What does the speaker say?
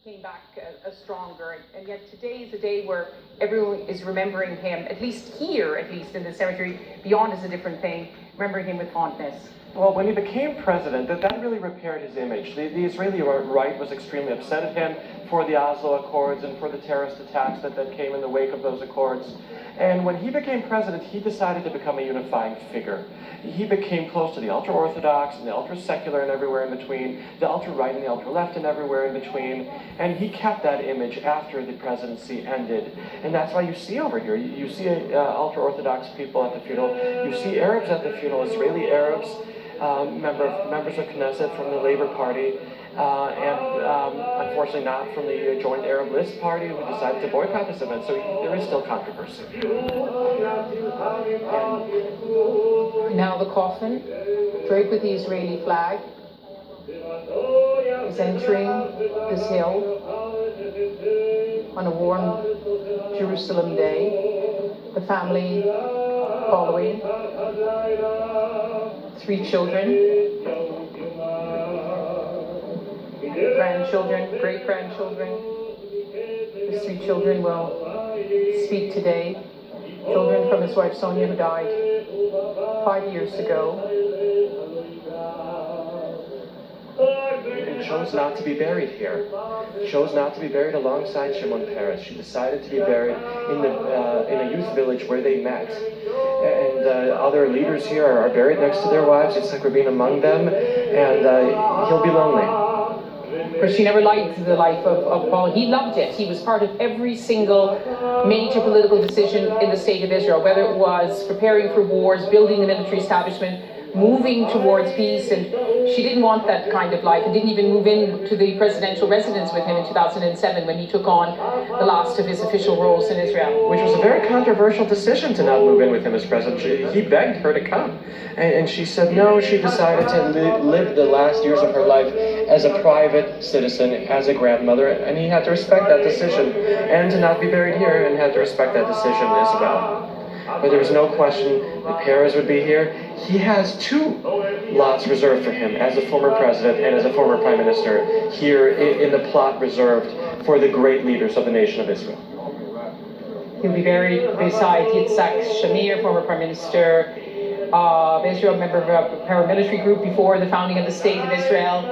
came back stronger, and yet today is a day where everyone is remembering him, at least here, at least in the cemetery. Beyond is a different thing, remembering him with fondness. Well, when he became president, that really repaired his image. The Israeli right was extremely upset at him for the Oslo Accords and for the terrorist attacks that came in the wake of those accords. And when he became president, he decided to become a unifying figure. He became close to the ultra-Orthodox and the ultra-secular and everywhere in between, the ultra-right and the ultra-left and everywhere in between. And he kept that image after the presidency ended. And that's why you see over here, you see ultra-Orthodox people at the funeral, you see Arabs at the funeral, Israeli Arabs, members of Knesset from the Labour Party, and unfortunately not from the Joint Arab List Party, who decided to boycott this event. So there is still controversy. And now the coffin, draped with the Israeli flag, is entering this hill on a warm Jerusalem day. The family following. 3 children, grandchildren, great-grandchildren. His 3 children will speak today. Children from his wife Sonia, who died 5 years ago. And chose not to be buried here. Chose not to be buried alongside Shimon Peres. She decided to be buried in a youth village where they met. And other leaders here are buried next to their wives. It's like we're being among them, and he'll be lonely. Because she never liked the life of Paul. He loved it. He was part of every single major political decision in the state of Israel, whether it was preparing for wars, building the military establishment, moving towards peace, and she didn't want that kind of life and didn't even move into the presidential residence with him in 2007 when he took on the last of his official roles in Israel. Which was a very controversial decision to not move in with him as president. He begged her to come, and she said no. She decided to live the last years of her life as a private citizen, as a grandmother, and he had to respect that decision, and to not be buried here, and had to respect that decision as well. But there was no question that Peres would be here. He has 2 lots reserved for him as a former president and as a former prime minister here in the plot reserved for the great leaders of the nation of Israel. He'll be buried beside Yitzhak Shamir, former prime minister of Israel, member of a paramilitary group before the founding of the state of Israel.